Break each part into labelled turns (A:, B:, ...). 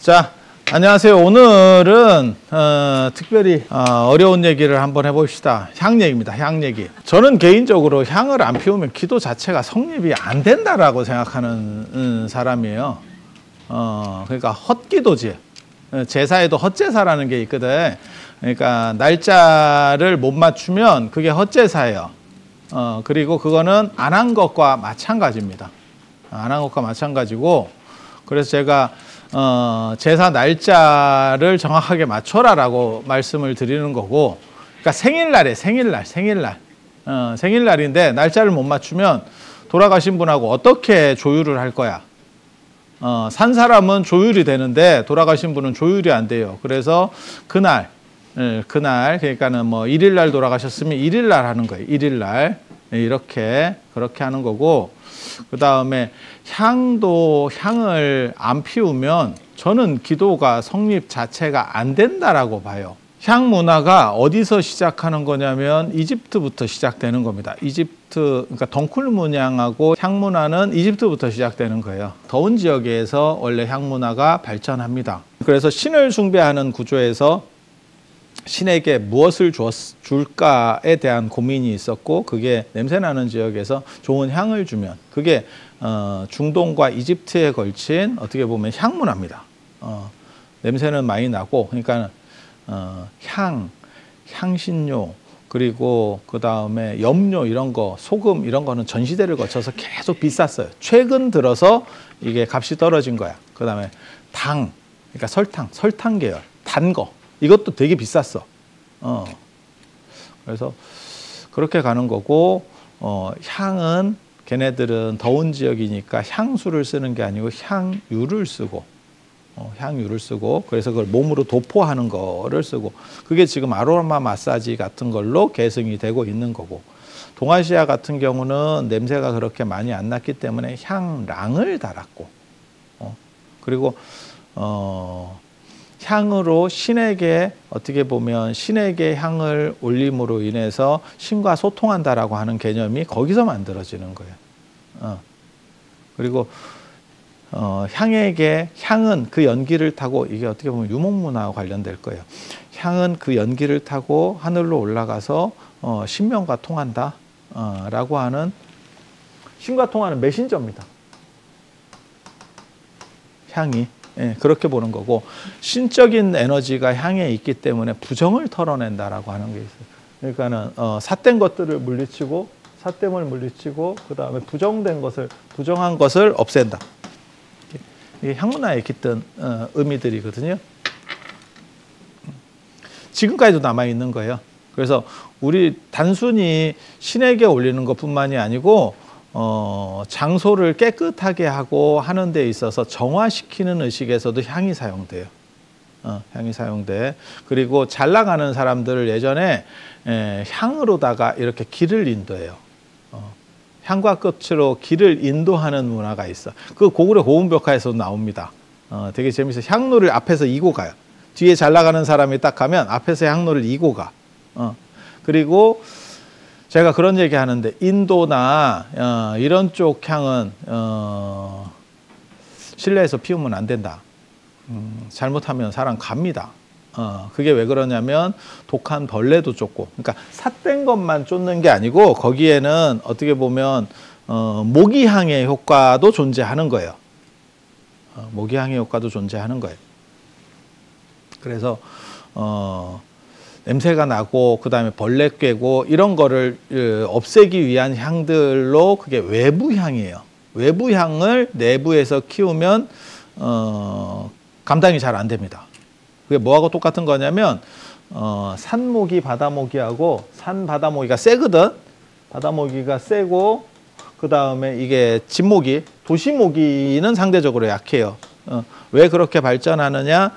A: 자, 안녕하세요. 오늘은 특별히 어려운 얘기를 한번 해봅시다. 향 얘기입니다. 향 얘기. 저는 개인적으로 향을 안 피우면 기도 자체가 성립이 안 된다라고 생각하는 사람이에요. 그러니까 헛기도지. 제사에도 헛제사라는 게 있거든. 그러니까 날짜를 못 맞추면 그게 헛제사예요. 그리고 그거는 안 한 것과 마찬가지입니다. 안 한 것과 마찬가지고, 그래서 제가 제사 날짜를 정확하게 맞춰라라고 말씀을 드리는 거고, 그러니까 생일날에 생일날인데 날짜를 못 맞추면 돌아가신 분하고 어떻게 조율을 할 거야? 산 사람은 조율이 되는데 돌아가신 분은 조율이 안 돼요. 그래서 그날 그러니까는 뭐 1일날 돌아가셨으면 1일날 하는 거예요. 1일날 그렇게 하는 거고, 그 다음에 향을 안 피우면 저는 기도가 성립 자체가 안 된다라고 봐요. 향 문화가 어디서 시작하는 거냐면 이집트부터 시작되는 겁니다. 그러니까 덩쿨 문양하고 향 문화는 이집트부터 시작되는 거예요. 더운 지역에서 원래 향 문화가 발전합니다. 그래서 신을 숭배하는 구조에서 신에게 무엇을 줄까에 대한 고민이 있었고, 그게 냄새나는 지역에서 좋은 향을 주면 그게 중동과 이집트에 걸친 어떻게 보면 향문화입니다. 냄새는 많이 나고, 그러니까 향신료, 그리고 그 다음에 염료 이런 거, 소금 이런 거는 전 시대를 거쳐서 계속 비쌌어요. 최근 들어서 이게 값이 떨어진 거야. 그 다음에 당, 그러니까 설탕 계열, 단 거. 이것도 되게 비쌌어. 그래서 그렇게 가는 거고, 향은 걔네들은 더운 지역이니까 향수를 쓰는 게 아니고 향유를 쓰고, 그래서 그걸 몸으로 도포하는 거를 쓰고, 그게 지금 아로마 마사지 같은 걸로 계승이 되고 있는 거고, 동아시아 같은 경우는 냄새가 그렇게 많이 안 났기 때문에 향랑을 달았고, 그리고 향으로 신에게, 어떻게 보면 신에게 향을 올림으로 인해서 신과 소통한다라고 하는 개념이 거기서 만들어지는 거예요. 그리고 향은 그 연기를 타고, 이게 어떻게 보면 유목문화와 관련될 거예요. 향은 그 연기를 타고 하늘로 올라가서 신명과 통한다 라고 하는, 신과 통하는 메신저입니다. 향이. 예, 그렇게 보는 거고, 신적인 에너지가 향에 있기 때문에 부정을 털어낸다라고 하는 게 있어요. 그러니까는 삿된 것들을 물리치고, 삿됨을 물리치고, 그 다음에 부정한 것을 없앤다. 이게 향문화에 깃든 의미들이거든요. 지금까지도 남아 있는 거예요. 그래서 우리 단순히 신에게 올리는 것뿐만이 아니고, 장소를 깨끗하게 하고 하는 데 있어서 정화시키는 의식에서도 향이 사용돼요. 향이 사용돼. 그리고 잘 나가는 사람들을 예전에 향으로다가 이렇게 길을 인도해요. 향과 끝으로 길을 인도하는 문화가 있어. 그 고구려 고운벽화에서도 나옵니다. 되게 재밌어요. 향로를 앞에서 이고 가요. 뒤에 잘 나가는 사람이 딱 가면 앞에서 향로를 이고 가. 그리고 제가 그런 얘기 하는데, 인도나 이런 쪽 향은 실내에서 피우면 안 된다. 잘못하면 사람 갑니다. 그게 왜 그러냐면 독한 벌레도 쫓고, 그러니까 삿된 것만 쫓는 게 아니고 거기에는 어떻게 보면 모기향의 효과도 존재하는 거예요. 모기향의 효과도 존재하는 거예요. 그래서 냄새가 나고, 그 다음에 벌레 꿰고 이런 거를 없애기 위한 향들로, 그게 외부향이에요. 외부향을 내부에서 키우면 감당이 잘 안 됩니다. 그게 뭐하고 똑같은 거냐면 산모기, 바다모기하고, 바다모기가 세거든. 바다모기가 세고, 그 다음에 이게 집모기, 도시모기는 상대적으로 약해요. 왜 그렇게 발전하느냐?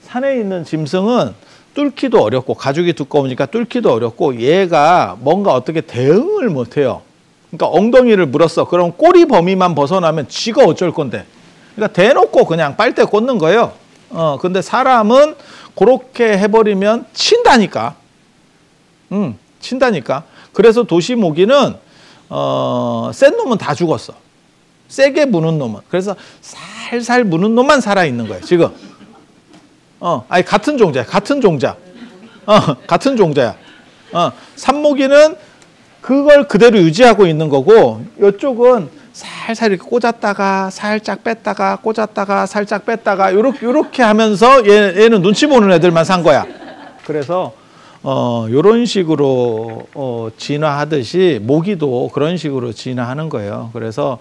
A: 산에 있는 짐승은 뚫기도 어렵고, 가죽이 두꺼우니까 뚫기도 어렵고, 얘가 뭔가 어떻게 대응을 못해요. 그러니까 엉덩이를 물었어. 그럼 꼬리 범위만 벗어나면 쥐가 어쩔 건데. 그러니까 대놓고 그냥 빨대 꽂는 거예요. 근데 사람은 그렇게 해버리면 친다니까. 친다니까. 그래서 도시모기는 센 놈은 다 죽었어. 세게 무는 놈은. 그래서 살살 무는 놈만 살아있는 거예요, 지금. 아니 같은 종자야. 같은 종자. 같은 종자야. 산모기는 그걸 그대로 유지하고 있는 거고 이쪽은 살살 이렇게 꽂았다가 살짝 뺐다가 꽂았다가 살짝 뺐다가 요렇게 하면서 얘는 눈치 보는 애들만 산 거야. 그래서 요런 식으로 진화하듯이 모기도 그런 식으로 진화하는 거예요. 그래서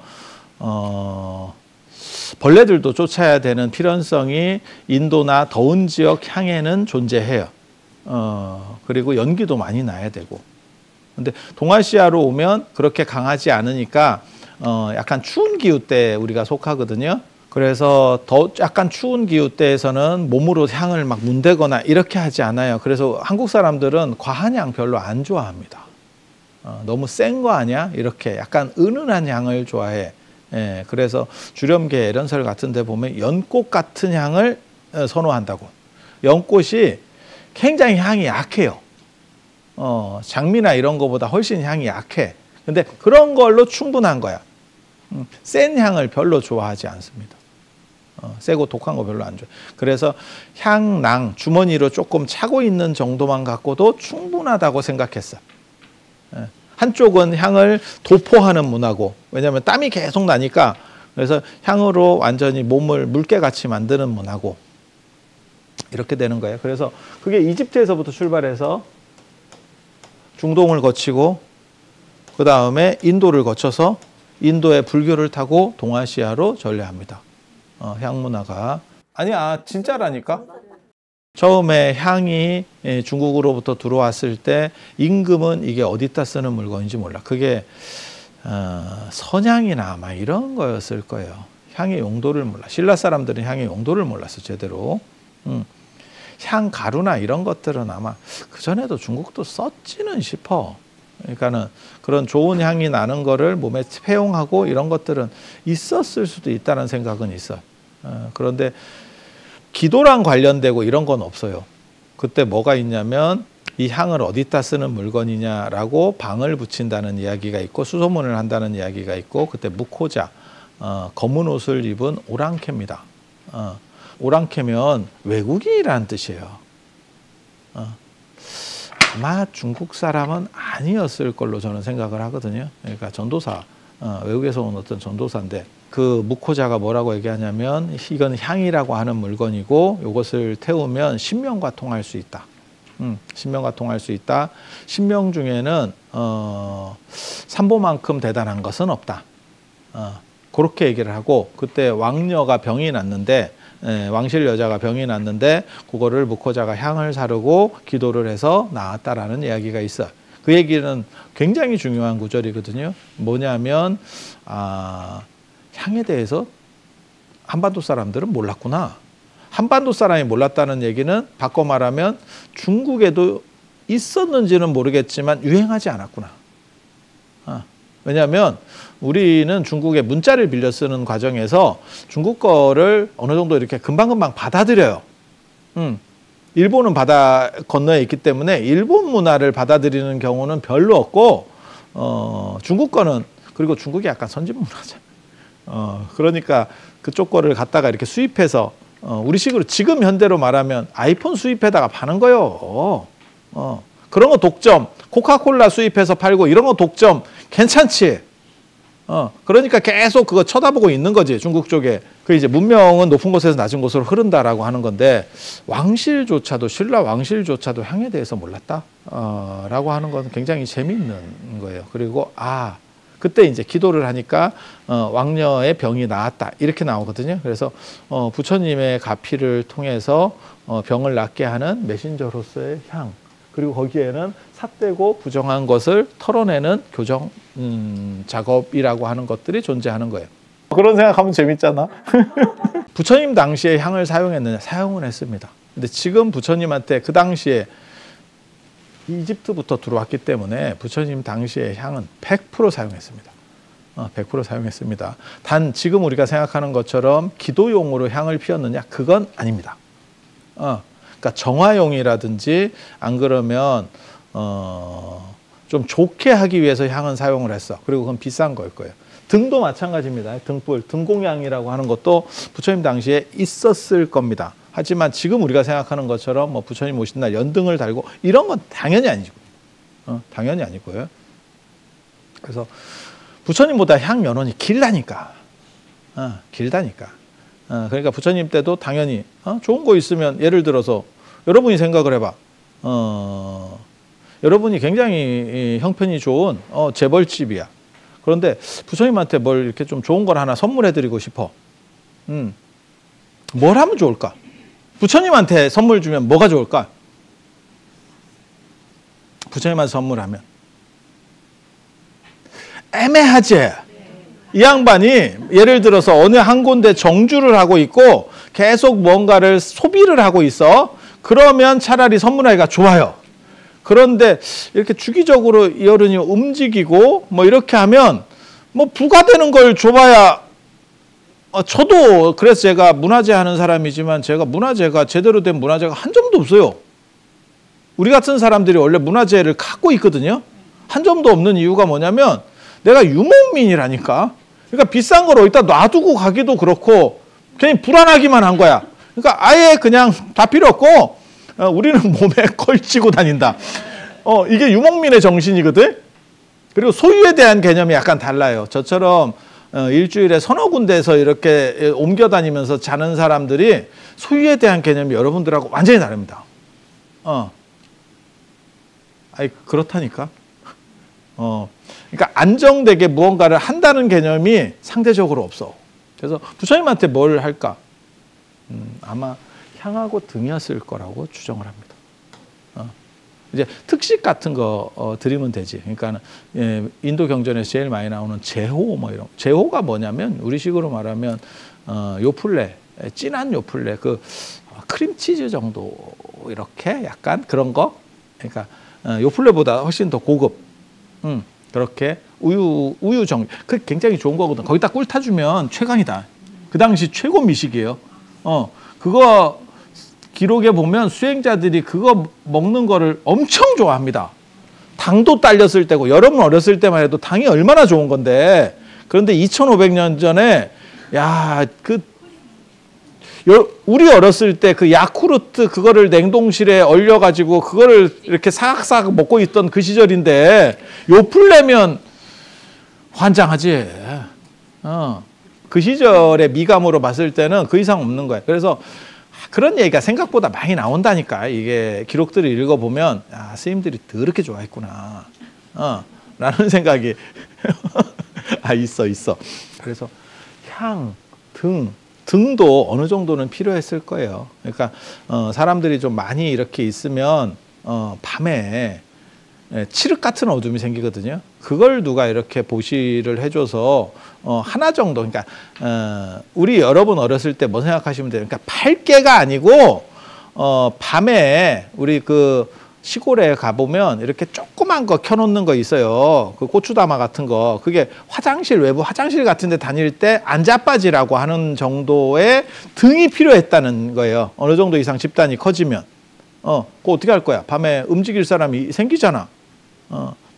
A: 벌레들도 쫓아야 되는 필연성이 인도나 더운 지역 향에는 존재해요. 그리고 연기도 많이 나야 되고. 근데 동아시아로 오면 그렇게 강하지 않으니까 약간 추운 기후대에 우리가 속하거든요. 그래서 더 약간 추운 기후대에서는 몸으로 향을 막 문대거나 이렇게 하지 않아요. 그래서 한국 사람들은 과한 향 별로 안 좋아합니다. 너무 센 거 아니야? 이렇게 약간 은은한 향을 좋아해. 예, 그래서 주렴계 에런설 같은 데 보면 연꽃 같은 향을 선호한다고. 연꽃이 굉장히 향이 약해요. 장미나 이런 거보다 훨씬 향이 약해. 근데 그런 걸로 충분한 거야. 센 향을 별로 좋아하지 않습니다. 세고 독한 거 별로 안 좋아해. 그래서 향낭, 주머니로 조금 차고 있는 정도만 갖고도 충분하다고 생각했어. 한쪽은 향을 도포하는 문화고, 왜냐하면 땀이 계속 나니까, 그래서 향으로 완전히 몸을 물개같이 만드는 문화고, 이렇게 되는 거예요. 그래서 그게 이집트에서부터 출발해서 중동을 거치고 그 다음에 인도를 거쳐서 인도의 불교를 타고 동아시아로 전래합니다. 향문화가. 아니야, 진짜라니까. 처음에 향이 중국으로부터 들어왔을 때 임금은 이게 어디다 쓰는 물건인지 몰라. 그게 선향이나 아마 이런 거였을 거예요. 향의 용도를 몰라. 신라 사람들은 향의 용도를 몰랐어, 제대로. 향 가루나 이런 것들은 아마 그전에도 중국도 썼지는 싶어. 그러니까는 그런 좋은 향이 나는 거를 몸에 회용하고 이런 것들은 있었을 수도 있다는 생각은 있어. 그런데 기도랑 관련되고 이런 건 없어요. 그때 뭐가 있냐면 이 향을 어디다 쓰는 물건이냐라고 방을 붙인다는 이야기가 있고 수소문을 한다는 이야기가 있고, 그때 무코자, 검은 옷을 입은 오랑캐입니다. 오랑캐면 외국인이라는 뜻이에요. 아마 중국 사람은 아니었을 걸로 저는 생각을 하거든요. 그러니까 전도사, 외국에서 온 어떤 전도사인데, 그 무코자가 뭐라고 얘기하냐면 이건 향이라고 하는 물건이고 이것을 태우면 신명과 통할 수 있다. 신명과 통할 수 있다. 신명 중에는 산보만큼 대단한 것은 없다. 그렇게 얘기를 하고, 그때 왕녀가 병이 났는데, 왕실 여자가 병이 났는데 그거를 무코자가 향을 사르고 기도를 해서 나았다라는 이야기가 있어. 그 얘기는 굉장히 중요한 구절이거든요. 뭐냐면 향에 대해서 한반도 사람들은 몰랐구나. 한반도 사람이 몰랐다는 얘기는 바꿔 말하면 중국에도 있었는지는 모르겠지만 유행하지 않았구나. 왜냐하면 우리는 중국의 문자를 빌려 쓰는 과정에서 중국 거를 어느 정도 이렇게 금방금방 받아들여요. 일본은 바다 건너에 있기 때문에 일본 문화를 받아들이는 경우는 별로 없고, 중국 거는, 그리고 중국이 약간 선진 문화잖아. 그러니까 그쪽 거를 갖다가 이렇게 수입해서 우리식으로 지금 현대로 말하면 아이폰 수입해다가 파는 거요. 그런 거 독점, 코카콜라 수입해서 팔고 이런 거 독점 괜찮지. 그러니까 계속 그거 쳐다보고 있는 거지, 중국 쪽에. 그 이제 문명은 높은 곳에서 낮은 곳으로 흐른다라고 하는 건데, 왕실조차도, 신라 왕실조차도 향에 대해서 몰랐다? 라고 하는 건 굉장히 재미있는 거예요. 그리고, 그때 이제 기도를 하니까, 왕녀의 병이 나았다. 이렇게 나오거든요. 그래서, 부처님의 가피를 통해서 병을 낫게 하는 메신저로서의 향. 그리고 거기에는 삿되고 부정한 것을 털어내는 교정 작업이라고 하는 것들이 존재하는 거예요. 그런 생각하면 재밌잖아. 부처님 당시에 향을 사용했느냐? 사용을 했습니다. 근데 지금 부처님한테 그 당시에 이집트부터 들어왔기 때문에 부처님 당시의 향은 100% 사용했습니다. 100% 사용했습니다. 단 지금 우리가 생각하는 것처럼 기도용으로 향을 피웠느냐? 그건 아닙니다. 그러니까 정화용이라든지 안 그러면 좀 좋게 하기 위해서 향은 사용을 했어. 그리고 그건 비싼 걸 거예요. 등도 마찬가지입니다. 등불, 등공양이라고 하는 것도 부처님 당시에 있었을 겁니다. 하지만 지금 우리가 생각하는 것처럼 뭐 부처님 오신 날 연등을 달고 이런 건 당연히 아니고, 당연히 아니고요. 그래서 부처님보다 향 연원이 길다니까, 길다니까. 그러니까 부처님 때도 당연히 좋은 거 있으면 예를 들어서 여러분이 생각을 해봐. 여러분이 굉장히 형편이 좋은 재벌집이야. 그런데 부처님한테 뭘 이렇게 좀 좋은 걸 하나 선물해드리고 싶어. 뭘 하면 좋을까? 부처님한테 선물 주면 뭐가 좋을까? 부처님한테 선물하면 애매하지? 이 양반이 예를 들어서 어느 한 군데 정주를 하고 있고 계속 뭔가를 소비를 하고 있어. 그러면 차라리 선물하기가 좋아요. 그런데 이렇게 주기적으로 이 어른이 움직이고 뭐 이렇게 하면 뭐 부가되는 걸 줘봐야, 저도 그래서 제가 문화재 하는 사람이지만 제가 문화재가 제대로 된 문화재가 한 점도 없어요. 우리 같은 사람들이 원래 문화재를 갖고 있거든요. 한 점도 없는 이유가 뭐냐면 내가 유목민이라니까. 그러니까 비싼 걸 어디다 놔두고 가기도 그렇고 괜히 불안하기만 한 거야. 그러니까 아예 그냥 다 필요 없고 우리는 몸에 걸치고 다닌다. 이게 유목민의 정신이거든. 그리고 소유에 대한 개념이 약간 달라요. 저처럼 일주일에 서너 군데에서 이렇게 옮겨 다니면서 자는 사람들이 소유에 대한 개념이 여러분들하고 완전히 다릅니다. 그렇다니까. 그러니까 안정되게 무언가를 한다는 개념이 상대적으로 없어. 그래서 부처님한테 뭘 할까? 아마 향하고 등이었을 거라고 추정을 합니다. 이제 특식 같은 거 드리면 되지. 그러니까 인도 경전에서 제일 많이 나오는 제호 뭐 이런. 제호가 뭐냐면 우리식으로 말하면 요플레, 진한 요플레, 그 크림치즈 정도 이렇게 약간 그런 거. 그러니까 요플레보다 훨씬 더 고급. 그렇게 우유 정. 그 굉장히 좋은 거거든. 거기다 꿀 타주면 최강이다. 그 당시 최고 미식이에요. 그거 기록에 보면 수행자들이 그거 먹는 거를 엄청 좋아합니다. 당도 딸렸을 때고 여러분 어렸을 때만 해도 당이 얼마나 좋은 건데. 그런데 2500년 전에 우리 어렸을 때 그 야쿠르트 그거를 냉동실에 얼려가지고 그거를 이렇게 사각사각 먹고 있던 그 시절인데 요플레면 환장하지. 그 시절의 미감으로 봤을 때는 그 이상 없는 거예요. 그래서 그런 얘기가 생각보다 많이 나온다니까. 이게 기록들을 읽어보면 스님들이 더럽게 좋아했구나 라는 생각이 있어. 그래서 향, 등도 어느 정도는 필요했을 거예요. 그러니까 사람들이 좀 많이 이렇게 있으면 밤에 칠흑 같은 어둠이 생기거든요. 그걸 누가 이렇게 보시를 해줘서 하나 정도, 그러니까 우리 여러분 어렸을 때 뭐 생각하시면 돼요. 그러니까 8개가 아니고 밤에 우리 그 시골에 가보면 이렇게 조그만 거 켜놓는 거 있어요. 그 고추다마 같은 거. 그게 화장실, 외부 화장실 같은 데 다닐 때 안자빠지라고 하는 정도의 등이 필요했다는 거예요. 어느 정도 이상 집단이 커지면. 그거 어떻게 할 거야? 밤에 움직일 사람이 생기잖아.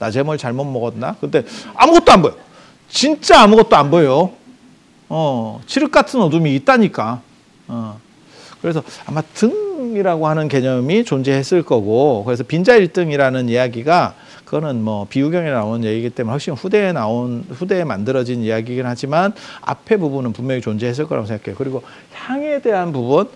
A: 낮에 뭘 잘못 먹었나? 근데 아무것도 안 보여. 진짜 아무것도 안 보여. 칠흑 같은 어둠이 있다니까. 그래서 아마 등이라고 하는 개념이 존재했을 거고, 그래서 빈자일등이라는 이야기가 그거는 뭐 비유경에 나온 얘기이기 때문에 훨씬 후대에 만들어진 이야기이긴 하지만 앞에 부분은 분명히 존재했을 거라고 생각해요. 그리고 향에 대한 부분,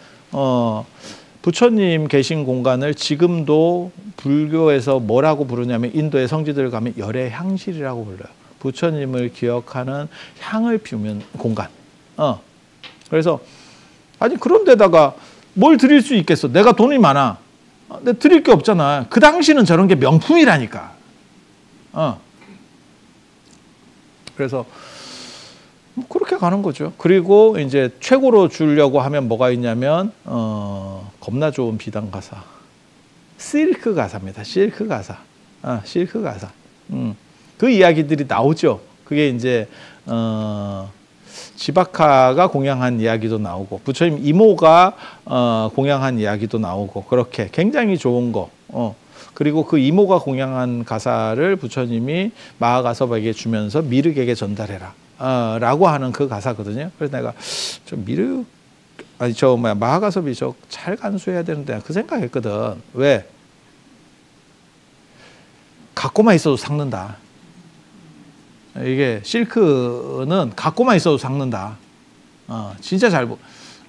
A: 부처님 계신 공간을 지금도 불교에서 뭐라고 부르냐면 인도의 성지들 가면 열애향실이라고 불러요. 부처님을 기억하는 향을 피우는 공간. 그래서 아니 그런 데다가 뭘 드릴 수 있겠어? 내가 돈이 많아. 근데 드릴 게 없잖아. 그 당시는 저런 게 명품이라니까. 그래서 그렇게 가는 거죠. 그리고 이제 최고로 주려고 하면 뭐가 있냐면 겁나 좋은 비단 가사, 실크 가사입니다. 실크 가사, 실크 가사. 그 이야기들이 나오죠. 그게 이제 지바카가 공양한 이야기도 나오고 부처님 이모가 공양한 이야기도 나오고 그렇게 굉장히 좋은 거. 그리고 그 이모가 공양한 가사를 부처님이 마하가섭에게 주면서 미륵에게 전달해라 라고 하는 그 가사거든요. 그래서 내가 좀 미륵 아니 마하가섭이 잘 간수해야 되는데 그 생각했거든. 왜? 갖고만 있어도 삭는다. 이게 실크는 갖고만 있어도 삭는다. 진짜 잘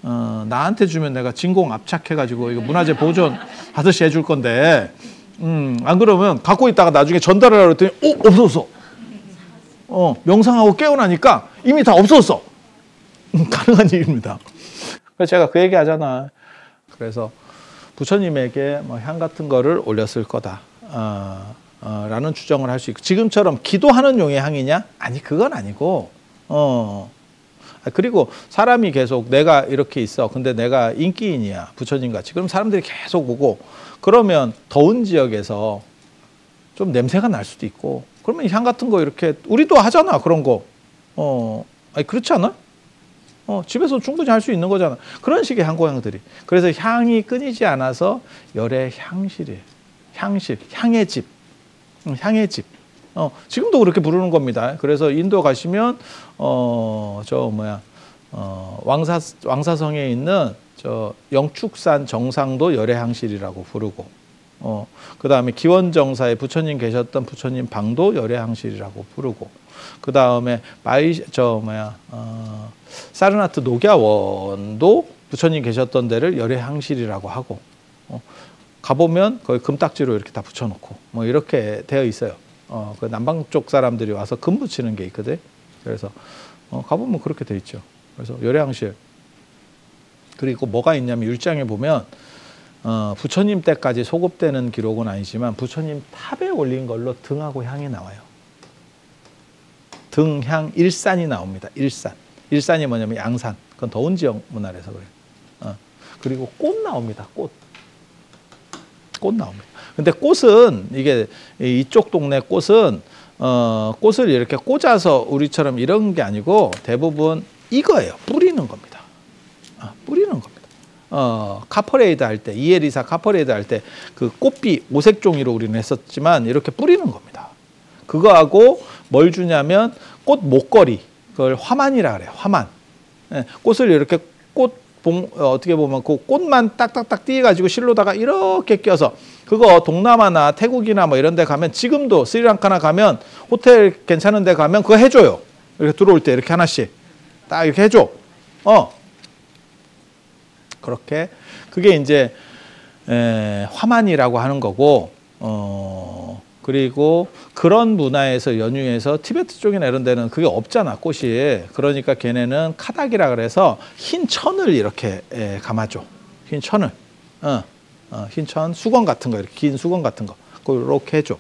A: 나한테 주면 내가 진공 압착해가지고 이거 문화재 보존 하듯이 해줄 건데, 안 그러면 갖고 있다가 나중에 전달하라고 했더니 없어졌어. 명상하고 깨어나니까 이미 다 없어졌어. 가능한 일입니다. 그래서 제가 그 얘기 하잖아. 그래서 부처님에게 향 같은 거를 올렸을 거다. 라는 추정을 할 수 있고, 지금처럼 기도하는 용의 향이냐? 아니, 그건 아니고, 그리고 사람이 계속 내가 이렇게 있어. 근데 내가 인기인이야. 부처님 같이. 그럼 사람들이 계속 보고, 그러면 더운 지역에서 좀 냄새가 날 수도 있고, 그러면 향 같은 거 이렇게, 우리도 하잖아. 그런 거. 아니, 그렇지 않아? 집에서 충분히 할 수 있는 거잖아. 그런 식의 향고향들이. 그래서 향이 끊이지 않아서 열의 향실이에요. 향실, 향의 집. 향의 집. 지금도 그렇게 부르는 겁니다. 그래서 인도 가시면 왕사성에 있는 영축산 정상도 열의 향실이라고 부르고, 그 다음에 기원정사에 부처님 계셨던 부처님 방도 열의 향실이라고 부르고, 그 다음에 사르나트 녹야원도 부처님 계셨던 데를 열의 향실이라고 하고, 가보면 거기 금딱지로 이렇게 다 붙여놓고 이렇게 되어 있어요. 그 남방 쪽 사람들이 와서 금 붙이는 게 있거든. 그래서 가보면 그렇게 돼 있죠. 그래서 열애향실. 그리고 뭐가 있냐면 율장에 보면 부처님 때까지 소급되는 기록은 아니지만 부처님 탑에 올린 걸로 등하고 향이 나와요. 등, 향, 일산이 나옵니다. 일산. 일산이 뭐냐면 양산. 그건 더운 지역 문화라서 그래요. 그리고 꽃 나옵니다. 꽃 나옵니다. 근데 꽃은 이쪽 동네 꽃은 꽃을 이렇게 꽂아서 우리처럼 이런 게 아니고 대부분 이거예요. 뿌리는 겁니다. 뿌리는 겁니다. 카퍼레이드 할 때, 이에리사 카퍼레이드 할 때 그 꽃비 오색종이로 우리는 했었지만 이렇게 뿌리는 겁니다. 그거하고 뭘 주냐면 꽃 목걸이, 그걸 화만이라 그래요. 화만. 꽃을 이렇게 어떻게 보면 그 꽃만 딱딱딱 띄어가지고 실로다가 이렇게 껴서, 그거 동남아나 태국이나 이런 데 가면, 지금도 스리랑카나 가면 호텔 괜찮은 데 가면 그거 해줘요. 이렇게 들어올 때 이렇게 하나씩 딱 이렇게 해줘. 그렇게 그게 이제 화만이라고 하는 거고, 그리고 그런 문화에서 연유해서 티베트 쪽이나 이런 데는 그게 없잖아, 꽃이. 그러니까 걔네는 카닥이라 그래서 흰 천을 이렇게 감아줘. 흰 천을. 흰 천, 수건 같은 거, 이렇게 긴 수건 같은 거. 그렇게 해줘.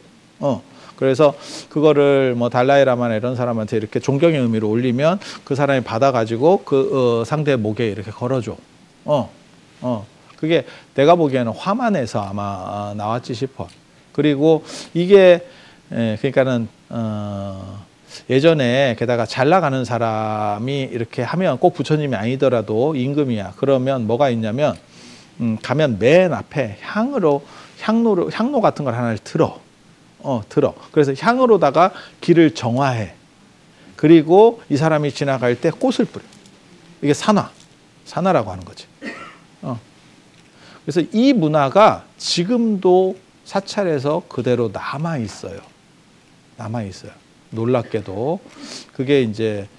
A: 그래서 그거를 달라이라마나 이런 사람한테 이렇게 존경의 의미로 올리면 그 사람이 받아가지고 그 상대의 목에 이렇게 걸어줘. 그게 내가 보기에는 화만에서 아마 나왔지 싶어. 그리고 이게 그러니까는 예전에 게다가 잘 나가는 사람이 이렇게 하면 꼭 부처님이 아니더라도 임금이야. 그러면 뭐가 있냐면 가면 맨 앞에 향로 같은 걸 하나를 들어. 그래서 향으로다가 길을 정화해. 그리고 이 사람이 지나갈 때 꽃을 뿌려. 이게 산화라고 하는 거지. 그래서 이 문화가 지금도 사찰에서 그대로 남아 있어요. 놀랍게도 그게 이제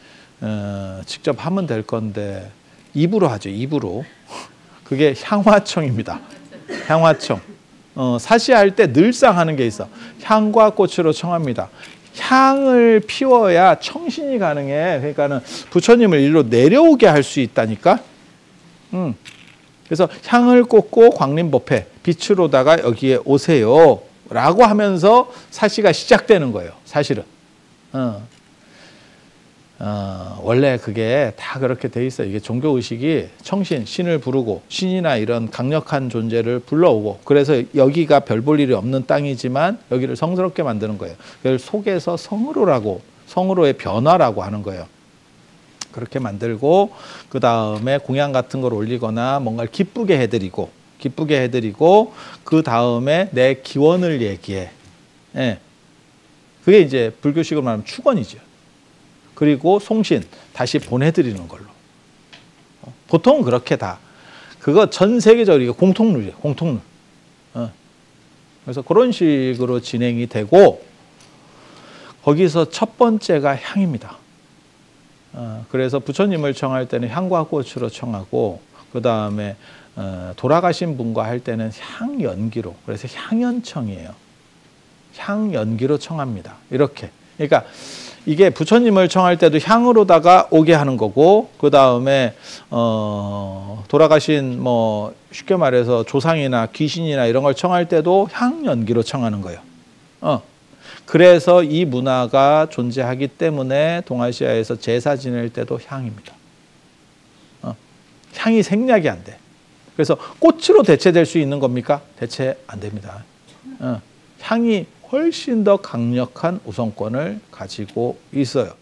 A: 직접 하면 될 건데 입으로 하죠. 입으로. 그게 향화청입니다. 향화청. 사시할 때 늘상 하는 게 있어. 향과 꽃으로 청합니다. 향을 피워야 청신이 가능해. 그러니까는 부처님을 이리로 내려오게 할 수 있다니까. 그래서 향을 꽂고 광림법회, 빛으로다가 여기에 오세요 라고 하면서 사시가 시작되는 거예요. 사실은. 원래 그게 다 그렇게 돼 있어요. 이게 종교의식이 신을 부르고, 신이나 이런 강력한 존재를 불러오고, 그래서 여기가 별 볼 일이 없는 땅이지만 여기를 성스럽게 만드는 거예요. 그걸 속에서 성으로의 변화라고 하는 거예요. 그렇게 만들고, 그 다음에 공양 같은 걸 올리거나 뭔가를 기쁘게 해드리고, 그 다음에 내 기원을 얘기해. 그게 이제 불교식으로 말하면 축원이죠. 그리고 송신, 다시 보내드리는 걸로. 보통 그렇게 다. 그거 전 세계적으로 이게 공통룰이에요. 공통룰. 그래서 그런 식으로 진행이 되고 거기서 첫 번째가 향입니다. 그래서 부처님을 청할 때는 향과 꽃으로 청하고 그 다음에 돌아가신 분과 할 때는 향연기로, 그래서 향연청이에요. 향연기로 청합니다. 이렇게. 그러니까 이게 부처님을 청할 때도 향으로다가 오게 하는 거고, 그 다음에 돌아가신 뭐 쉽게 말해서 조상이나 귀신이나 이런 걸 청할 때도 향연기로 청하는 거예요. 그래서 이 문화가 존재하기 때문에 동아시아에서 제사 지낼 때도 향입니다. 향이 생략이 안 돼. 그래서 꽃으로 대체될 수 있는 겁니까? 대체 안 됩니다. 향이 훨씬 더 강력한 우선권을 가지고 있어요.